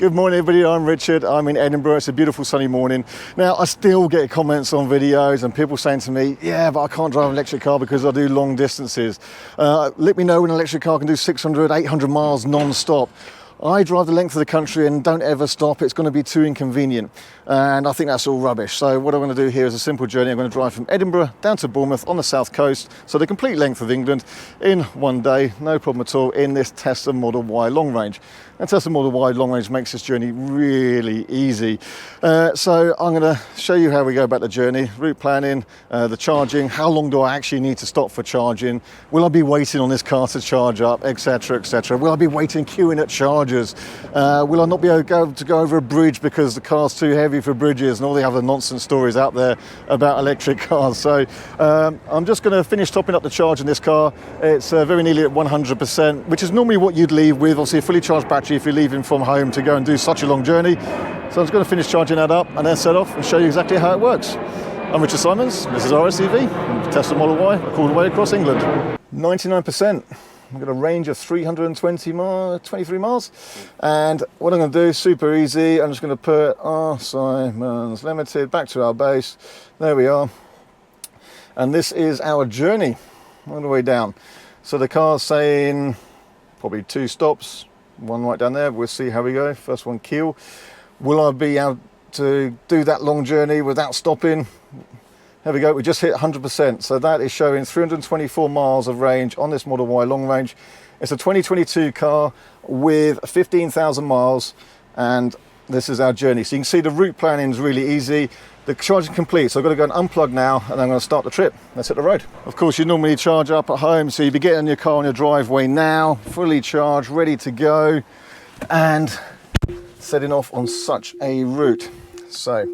Good morning everybody, I'm Richard, I'm in Edinburgh, it's a beautiful sunny morning. Now I still get comments on videos and people saying to me, yeah but I can't drive an electric car because I do long distances. Let me know when an electric car can do 600, 800 miles non-stop. I drive the length of the country and don't ever stop, it's going to be too inconvenient. And I think that's all rubbish. So what I'm going to do here is a simple journey. I'm going to drive from Edinburgh down to Bournemouth on the south coast. So the complete length of England in one day, no problem at all, in this Tesla Model Y long range. And Tesla Model Y long range makes this journey really easy. So I'm going to show you how we go about the journey, route planning, the charging, how long do I actually need to stop for charging, will I be waiting on this car to charge up, etc, etc. Will I be waiting, queuing at chargers, will I not be able to go over a bridge because the car's too heavy for bridges, and all the other nonsense stories out there about electric cars. So I'm just going to finish topping up the charge in this car. It's very nearly at 100%, which is normally what you'd leave with, obviously a fully charged battery if you're leaving from home to go and do such a long journey. So I'm just going to finish charging that up and then set off and show you exactly how it works. I'm Richard Simons, this is RSCV, Tesla Model Y, all the way across England. 99%. I've got a range of 323 miles, and what I'm going to do is super easy. I'm just going to put R Simons Limited back to our base. There we are, and this is our journey all the way down. So the car's saying probably 2 stops, one right down there. We'll see how we go. First one, Kiel. Will I be able to do that long journey without stopping? There we go, we just hit 100%. So that is showing 324 miles of range on this Model Y long range. It's a 2022 car with 15,000 miles, and this is our journey. So you can see the route planning is really easy. The charging complete, so I've got to go and unplug now, and I'm going to start the trip. Let's hit the road. Of course, you normally charge up at home, so you'd be getting your car on your driveway now, fully charged, ready to go, and setting off on such a route. So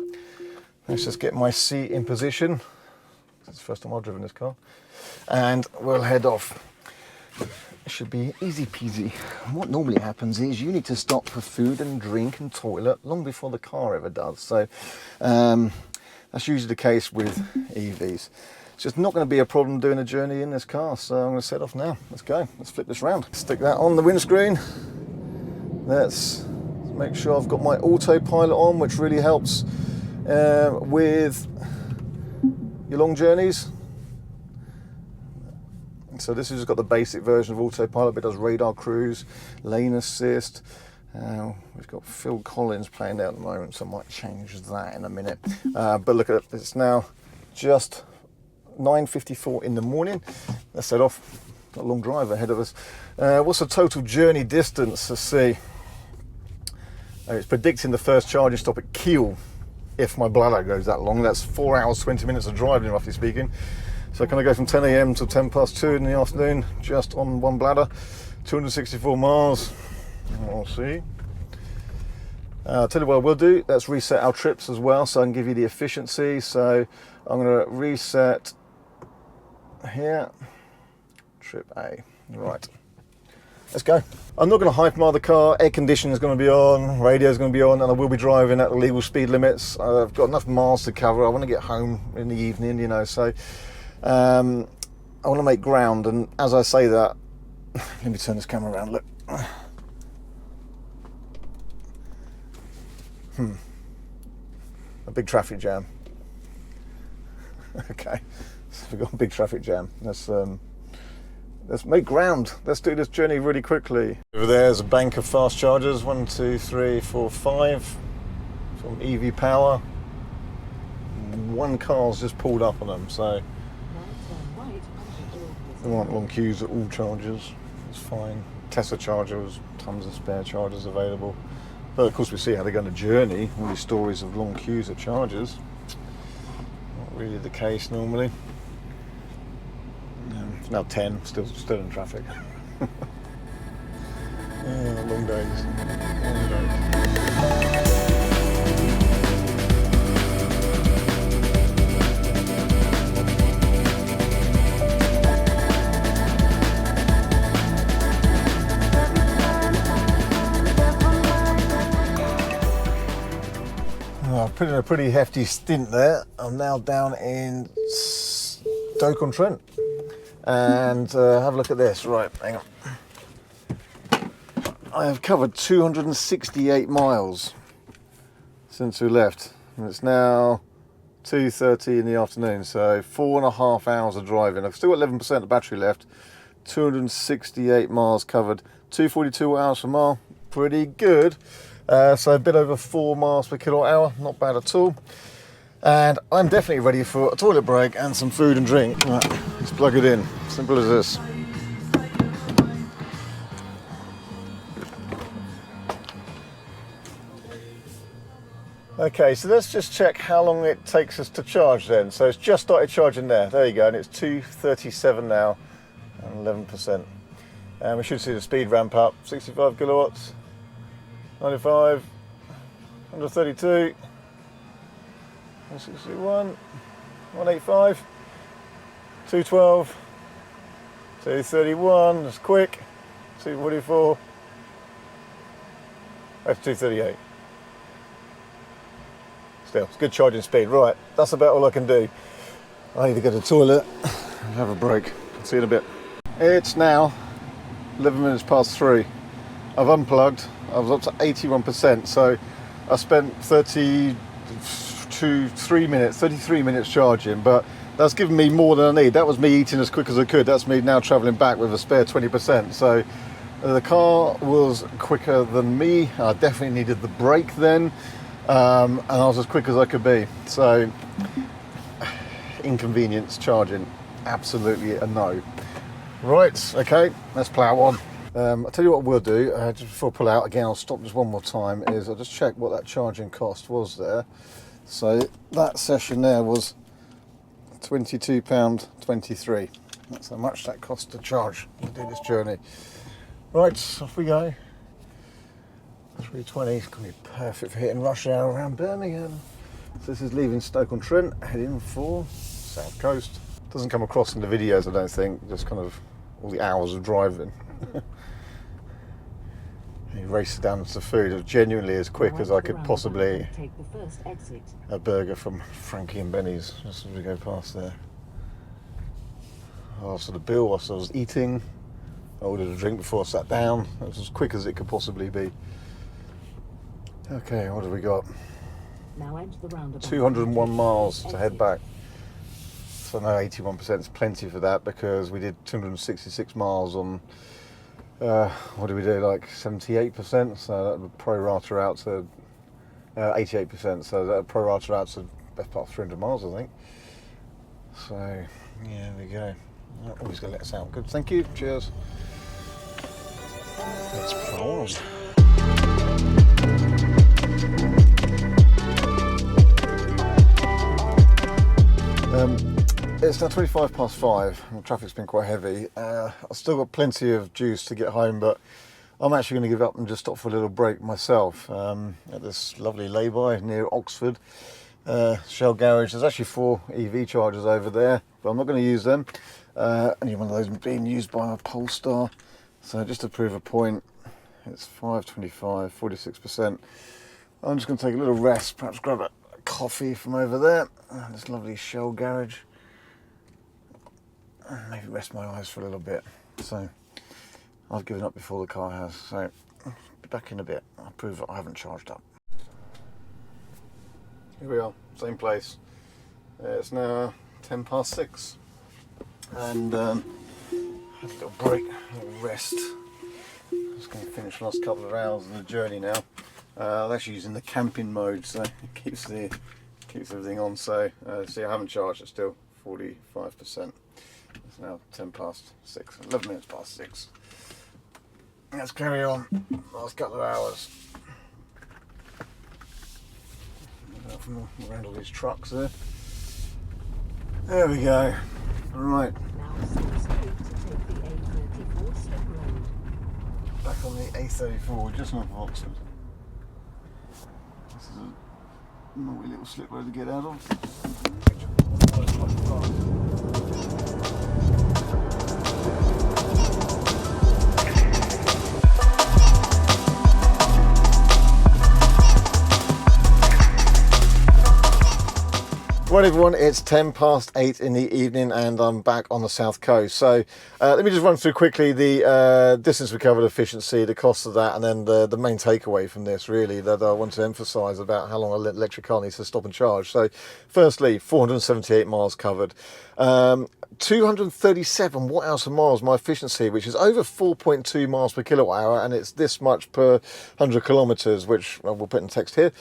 let's just get my seat in position. It's the first time I've driven this car. And we'll head off. It should be easy peasy. What normally happens is you need to stop for food and drink and toilet long before the car ever does. So that's usually the case with EVs. It's just not going to be a problem doing a journey in this car. So I'm going to set off now. Let's go. Let's flip this round. Stick that on the windscreen. Let's make sure I've got my autopilot on, which really helps with your long journeys. So this has just got the basic version of autopilot, but it does radar cruise, lane assist. We've got Phil Collins playing there at the moment, so I might change that in a minute. But look at it, it's now just 9:54 in the morning. Let's set off. Got a long drive ahead of us. What's the total journey distance? Let's see. It's predicting the first charging stop at Kiel. If my bladder goes that long, that's 4 hours 20 minutes of driving, roughly speaking. So can I go from 10 a.m. to 10 past 2 in the afternoon just on one bladder? 264 miles. We'll see. I'll tell you what I will do. Let's reset our trips as well, so I can give you the efficiency. So I'm going to reset here. Trip A. Right. Let's go. I'm not going to hypermile the car. Air conditioning is going to be on, radio is going to be on, and I will be driving at the legal speed limits. I've got enough miles to cover. I want to get home in the evening, you know, so I want to make ground. And as I say that, let me turn this camera around. Look. A big traffic jam. Okay, so we've got a big traffic jam. Let's make ground. Let's do this journey really quickly. Over there's a bank of fast chargers. 1, 2, 3, 4, 5 from EV Power. One car's just pulled up on them, so there aren't long queues at all chargers. It's fine. Tesla chargers, tons of spare chargers available. But of course we see how they go on a journey. All these stories of long queues at chargers. Not really the case normally. It's now 10, still in traffic. Yeah, long days. Long days. I've put in a pretty hefty stint there. I'm now down in Stoke-on-Trent. And have a look at this. Right, hang on. I have covered 268 miles since we left, and it's now 2:30 in the afternoon, so 4.5 hours of driving. I've still got 11% of battery left. 268 miles covered, 242 hours per mile, pretty good. So a bit over 4 miles per kilowatt hour, not bad at all. And I'm definitely ready for a toilet break and some food and drink. Right, let's plug it in, simple as this. Okay, so let's just check how long it takes us to charge then. So it's just started charging there. There you go, and it's 2:37 now, and 11%. And we should see the speed ramp up. 65 kilowatts, 95, 132, 161, 185, 212, 231, that's quick, 244, that's 238. Still, it's good charging speed. Right, that's about all I can do. I need to go to the toilet and have a break. See you in a bit. It's now 11 minutes past 3. I've unplugged. I was up to 81%, so I spent 33 minutes charging, but that's given me more than I need. That was me eating as quick as I could. That's me now travelling back with a spare 20%. So the car was quicker than me. I definitely needed the brake then. And I was as quick as I could be. So inconvenience charging, absolutely a no. Right, okay, let's plough on. I'll tell you what we'll do, just before I pull out, again I'll stop just one more time, is I'll just check what that charging cost was there. So that session there was £22.23. That's how much that cost to charge to do this journey. Right, off we go. 3:20 is going to be perfect for hitting rush hour around Birmingham. So this is leaving Stoke-on-Trent, heading for South Coast. Doesn't come across in the videos, I don't think, just kind of all the hours of driving. He races down to the food, as genuinely as quick as I could possibly. Take the first exit. A burger from Frankie and Benny's, just as we go past there. After the bill, whilst I was eating, I ordered a drink before I sat down. It was as quick as it could possibly be. Okay, what have we got? Now enter the roundabout. 201 miles to head back. So now 81% is plenty for that, because we did 266 miles on, what did we do, like 78%? So that would pro-rata out to 88%. So that would pro-rata out to best part of 300 miles, I think. So, yeah, there we go. Always going to let us out. Good, thank you. Cheers. Let's plow on. It's now 25 past 5 and the traffic's been quite heavy. I've still got plenty of juice to get home, but I'm actually going to give up and just stop for a little break myself at this lovely lay-by near Oxford. Shell garage. There's actually 4 EV chargers over there, but I'm not going to use them. Only one of those being used by a Polestar. So just to prove a point, it's 5.25, 46%. I'm just going to take a little rest, perhaps grab a coffee from over there. This lovely Shell garage. Maybe rest my eyes for a little bit. So I've given up before the car has. So I'll be back in a bit. I'll prove that I haven't charged up. Here we are, same place. It's now 10 past 6. And had a little break, a little rest. Just going to finish the last couple of hours of the journey now. I'm actually using the camping mode, so it keeps everything on. So see, I haven't charged. It's still 45%. It's now 10 past 6, 11 minutes past 6. Let's carry on. Last couple of hours. From around all these trucks there. There we go. Right. Back on the A34, just north of Oxford. This is a naughty little slip road to get out of. Right everyone, it's 8:10 in the evening and I'm back on the south coast. So let me just run through quickly the distance we covered, efficiency, the cost of that, and then the main takeaway from this really that I want to emphasise about how long an electric car needs to stop and charge. So firstly, 478 miles covered. 237 watt-hours per mile is my efficiency, which is over 4.2 miles per kilowatt hour, and it's this much per 100 kilometres, which we'll put in text here.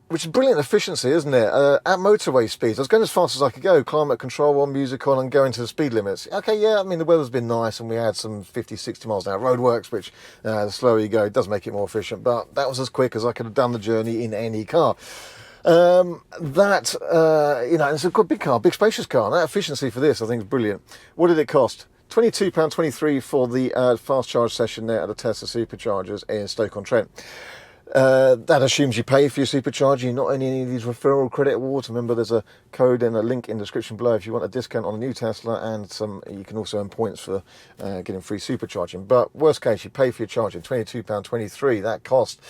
Which is brilliant efficiency, isn't it? At motorway speeds, I was going as fast as I could go, climate control on, music on, and going to the speed limits. Okay, yeah, I mean, the weather's been nice, and we had some 50, 60 miles an hour roadworks, which the slower you go, it does make it more efficient, but that was as quick as I could have done the journey in any car. You know, it's a good big car, big spacious car, and that efficiency for this, I think, is brilliant. What did it cost? £22.23 for the fast charge session there at the Tesla Superchargers in Stoke-on-Trent. That assumes you pay for your supercharger. You're not in any of these referral credit awards. Remember, there's a code and a link in the description below if you want a discount on a new Tesla, and you can also earn points for getting free supercharging. But worst case, you pay for your charging, £22.23. That cost.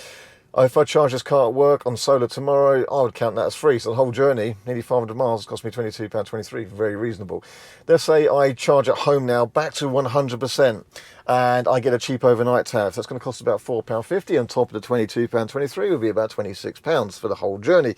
If I charge this car at work on solar tomorrow, I would count that as free. So the whole journey, nearly 500 miles, cost me £22.23. Very reasonable. Let's say I charge at home now back to 100%, and I get a cheap overnight tariff. That's going to cost about £4.50 on top of the £22.23, would be about £26 for the whole journey.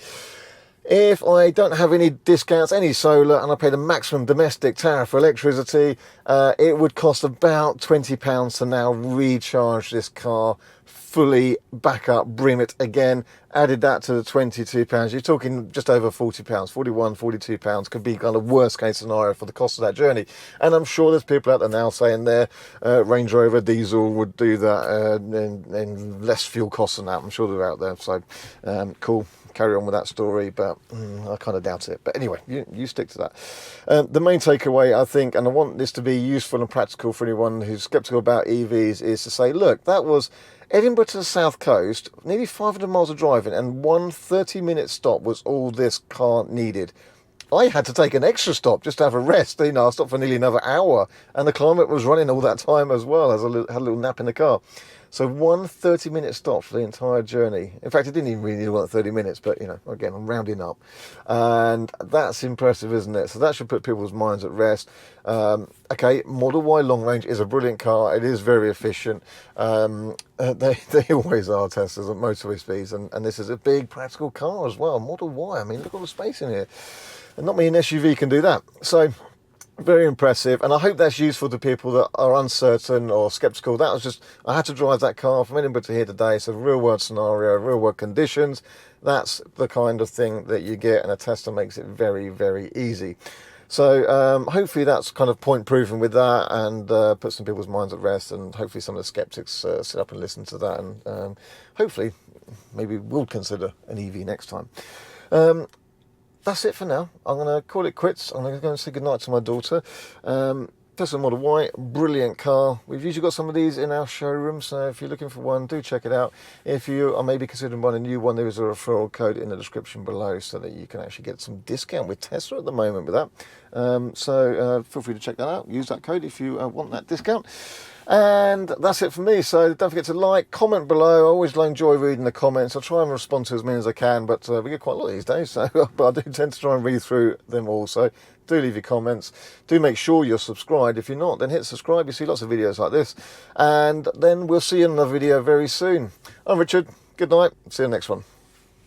If I don't have any discounts, any solar, and I pay the maximum domestic tariff for electricity, it would cost about £20 to now recharge this car fully, back up, brim it again. Added that to the £22, you're talking just over £40, £41, £42 could be kind of worst case scenario for the cost of that journey. And I'm sure there's people out there now saying their Range Rover diesel would do that in less fuel costs than that. I'm sure they're out there. So cool, carry on with that story, but I kind of doubt it. But anyway, you stick to that. The main takeaway, I think, and I want this to be useful and practical for anyone who's skeptical about EVs, is to say, look, that was Edinburgh to the south coast, nearly 500 miles of driving, and one 30-minute stop was all this car needed. I had to take an extra stop just to have a rest. You know, I stopped for nearly another hour, and the climate was running all that time as well, as I had a little nap in the car. So one 30-minute stop for the entire journey. In fact, it didn't even really need 30 minutes, but, you know, again, I'm rounding up. And that's impressive, isn't it? So that should put people's minds at rest. Okay, Model Y long range is a brilliant car. It is very efficient. They always are, Teslas at motorway speeds. And this is a big, practical car as well. Model Y, I mean, look at all the space in here. And not many an SUV can do that. So very impressive, and I hope that's useful to people that are uncertain or skeptical. That was just, I had to drive that car from Edinburgh to here today. So real world scenario, real world conditions. That's the kind of thing that you get, and a Tesla makes it very, very easy. So hopefully that's kind of point proven with that, and put some people's minds at rest, and hopefully some of the skeptics sit up and listen to that, and hopefully maybe we'll consider an EV next time. That's it for now. I'm going to call it quits. I'm going to go and say goodnight to my daughter. Tesla Model Y, brilliant car. We've usually got some of these in our showroom, so if you're looking for one, do check it out. If you are maybe considering buying a new one, there is a referral code in the description below so that you can actually get some discount with Tesla at the moment with that. So feel free to check that out. Use that code if you want that discount. And that's it for me. So don't forget to like, comment below. I always enjoy reading the comments. I try and respond to as many as I can, but we get quite a lot these days, so but I do tend to try and read through them all. So do leave your comments. Do make sure you're subscribed. If you're not, then hit subscribe. You see lots of videos like this, and then we'll see you in another video very soon. I'm Richard. Good night. See you in the next one.